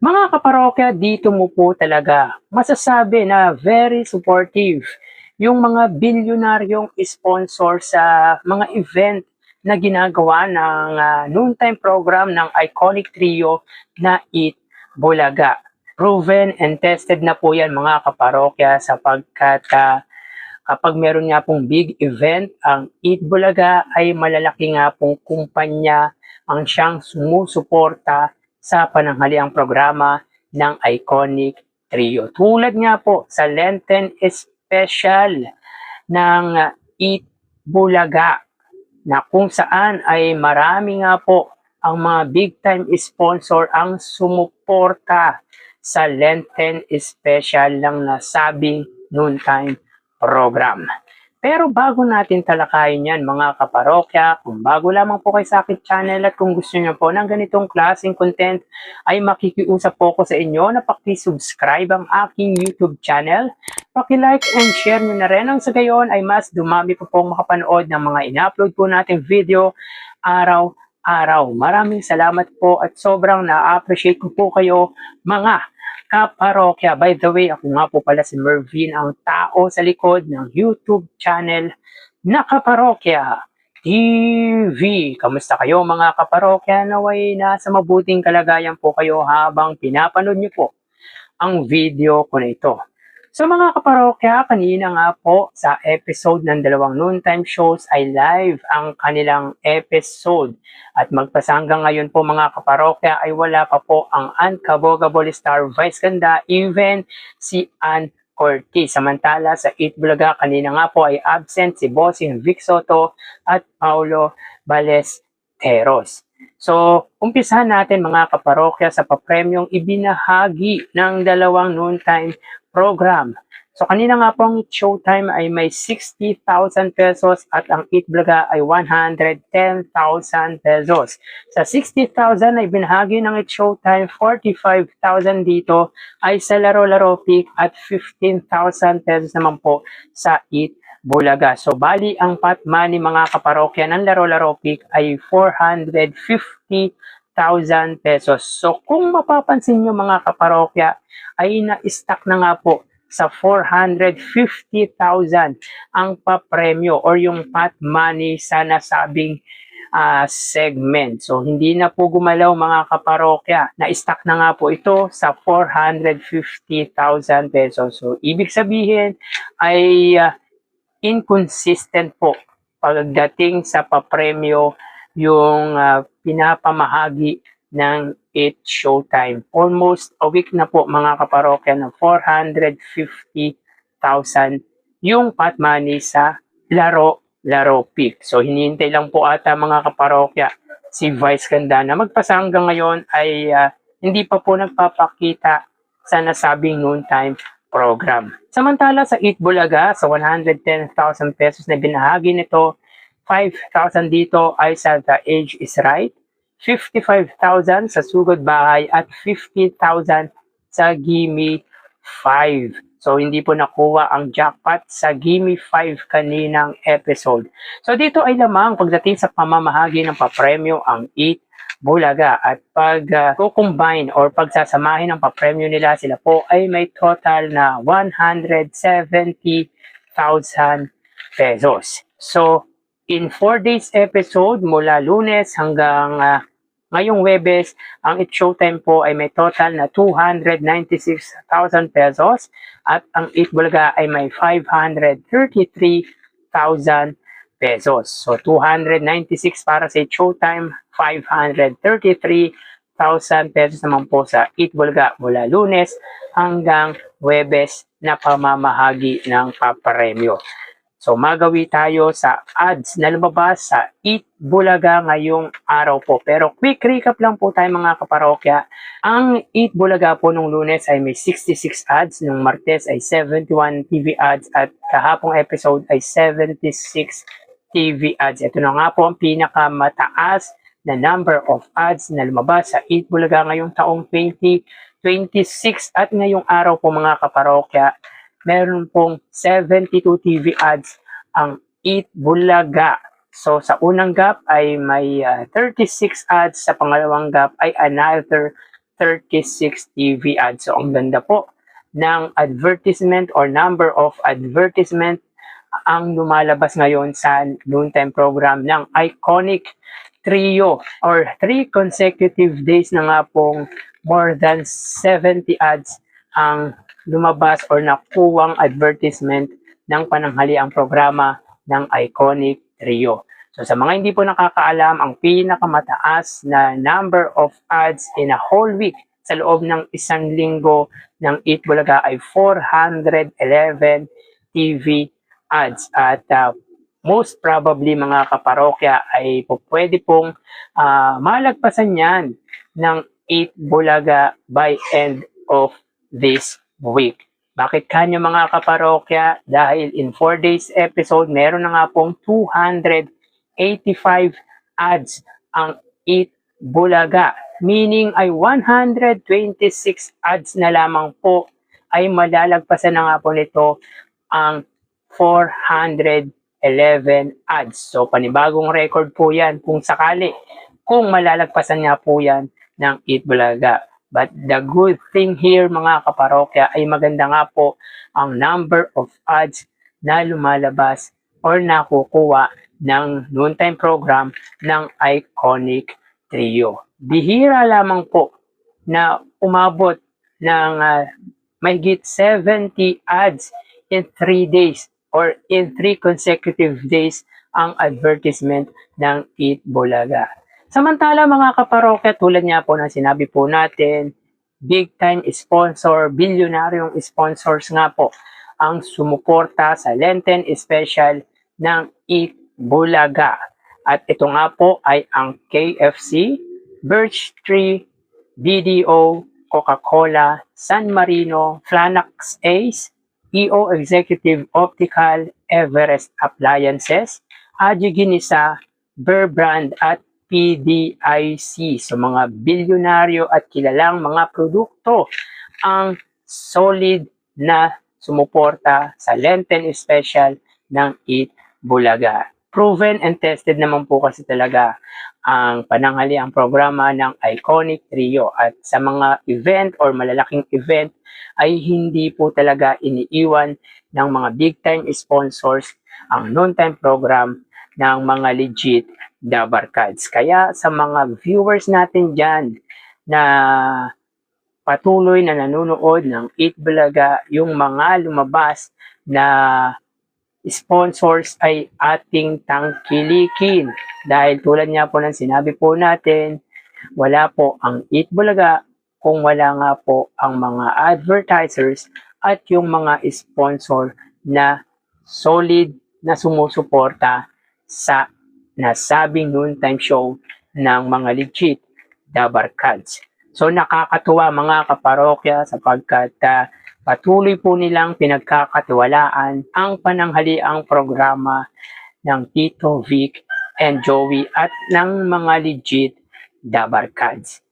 Mga kaparokya, dito mo po talaga masasabi na very supportive yung mga bilyonaryong sponsor sa mga event na ginagawa ng noontime program ng iconic trio na Eat Bulaga. Proven and tested na po yan mga kaparokya sapagkat kapag meron nga pong big event, ang Eat Bulaga ay malalaki nga pong kumpanya ang siyang sumusuporta sa pananghaliang programa ng iconic trio. Tulad nga po sa Lenten Special ng Eat Bulaga na kung saan ay marami nga po ang mga big time sponsor ang sumuporta sa Lenten Special ng nasabing noontime program. Pero bago natin talakayin yan mga kaparokya, kung bago lamang po kayo sa aking channel at kung gusto niyo po ng ganitong klaseng content, ay makikiusap po ko sa inyo na paki-subscribe ang aking YouTube channel, paki-like and share nyo na rin ang sa gayon ay mas dumami po pong makapanood ng mga in-upload po nating video araw-araw. Maraming salamat po at sobrang na-appreciate ko po kayo mga kaparokya. By the way, ako nga po pala si Mervin, ang tao sa likod ng YouTube channel na Kaparokya TV. Kamusta kayo mga kaparokya? Naway nasa mabuting kalagayan po kayo habang pinapanood niyo po ang video ko na ito. So mga kaparokya, kanina nga po sa episode ng dalawang noontime shows ay live ang kanilang episode. At magpasa hanggang ngayon po mga kaparokya ay wala pa po ang unkabogable star vice ganda, even si Ann Cortez. Samantala sa Eat Bulaga kanina nga po ay absent si Bossing Vic Soto at Paulo Balesteros. So, umpisahan natin mga kaparokya sa papremyong ibinahagi ng dalawang noontime program. So, kanina nga po ang Showtime ay may 60,000 pesos at ang Eat Bulaga ay 110,000 pesos. Sa 60,000 ay binahagi ng Eat Showtime, 45,000 dito ay sa Laro-Laro Pick at 15,000 pesos naman po sa Eat Bulaga. So, bali ang pot money mga kaparokya ng Laro-Laro Pick ay 450,000 pesos. So, kung mapapansin nyo mga kaparokya, ay na-stack na nga po sa 450,000 ang papremyo or yung pot money sa nasabing segment. So, hindi na po gumalaw mga kaparokya. Na-stack na nga po ito sa 450,000 pesos. So, ibig sabihin ay inconsistent po pagdating sa papremyo yung pinapamahagi ng Eat Showtime. Almost a week na po mga kaparokya na 450,000 yung pot money sa Laro Pick. So hinihintay lang po ata mga kaparokya si Vice Ganda na magpasa hanggang ngayon ay hindi pa po nagpapakita sa nasabing noontime program. Samantala sa Eat Bulaga, sa 110,000 pesos na binahagi nito, 5,000 dito ay sa The Age is Right, 55,000 sa Sugod Bahay at 50,000 sa Gimme 5. So hindi po nakuha ang jackpot sa Gimme 5 kaninang episode. So dito ay lamang pagdating sa pamamahagi ng papremyo ang Eat Bulaga at pag combine or pagsasamahin ng papremyo nila, sila po ay may total na 170,000 pesos. So in 4 days episode mula Lunes hanggang ngayong Webes, ang Eat Showtime po ay may total na 296,000 pesos at ang Eat Bulaga ay may 533,000 pesos. So 296 para sa Eat Showtime, 533,000 pesos naman po sa Eat Bulaga mula Lunes hanggang Webes na pamamahagi ng papremyo. So magawi tayo sa ads na lumabas sa Eat Bulaga ngayong araw po. Pero quick recap lang po tayo mga kaparokya. Ang Eat Bulaga po nung Lunes ay may 66 ads, nung Martes ay 71 TV ads at kahapong episode ay 76 TV ads. Ito na nga po ang pinakamataas na number of ads na lumabas sa Eat Bulaga ngayong taong 2026 at ngayong araw po mga kaparokya. Meron pong 72 TV ads ang Eat Bulaga. So sa unang gap ay may 36 ads, sa pangalawang gap ay another 36 TV ads. So, ang ganda po ng advertisement or number of advertisement ang lumalabas ngayon sa noontime program ng Iconic Trio or 3 consecutive days na nga pong more than 70 ads ang lumabas or nakuwang advertisement ng pananghaliang programa ng Iconic Trio. So sa mga hindi po nakakaalam, ang pinakamataas na number of ads in a whole week sa loob ng isang linggo ng Eat Bulaga ay 411 TV ads. At most probably mga kaparokya ay pwede pong malagpasan yan ng Eat Bulaga by end of this week. Bakit kanyo mga kaparokya? Dahil in 4 days episode, meron na nga pong 285 ads ang Eat Bulaga. Meaning ay 126 ads na lamang po ay malalagpasan na nga po nito ang 411 ads. So panibagong record po yan kung sakali, kung malalagpasan nga po yan ng Eat Bulaga. But the good thing here mga kaparokya ay maganda nga po ang number of ads na lumalabas or nakukuha ng noontime program ng Iconic Trio. Bihira lamang po na umabot ng mahigit 70 ads in 3 days or in 3 consecutive days ang advertisement ng Eat Bulaga. Samantala mga kaparokya, tulad nga po ng sinabi po natin, big time sponsor, bilyonaryong sponsors nga po ang sumuporta sa Lenten Special ng Eat Bulaga. At ito nga po ay ang KFC, Birch Tree, BDO, Coca-Cola, San Marino, Flanax Ace, EO Executive Optical, Everest Appliances, Aji Ginisa, Bear Brand at PDIC. So mga bilyonaryo at kilalang mga produkto ang solid na sumuporta sa Lenten Special ng Eat Bulaga. Proven and tested naman po kasi talaga ang pananghaliang programa ng Iconic Trio at sa mga event or malalaking event ay hindi po talaga iniiwan ng mga big time sponsors ang noontime program ng mga legit Dabarkads. Kaya sa mga viewers natin dyan na patuloy na nanonood ng Eat Bulaga, yung mga lumabas na sponsors ay ating tangkilikin. Dahil tulad nga po ng sinabi po natin, wala po ang Eat Bulaga kung wala nga po ang mga advertisers at yung mga sponsor na solid na sumusuporta sa nasabing noontime show ng mga legit Dabarkads. So nakakatuwa mga kaparokya sapagkat patuloy po nilang pinagkakatiwalaan ang pananghaliang programa ng Tito Vic and Joey at ng mga legit Dabarkads.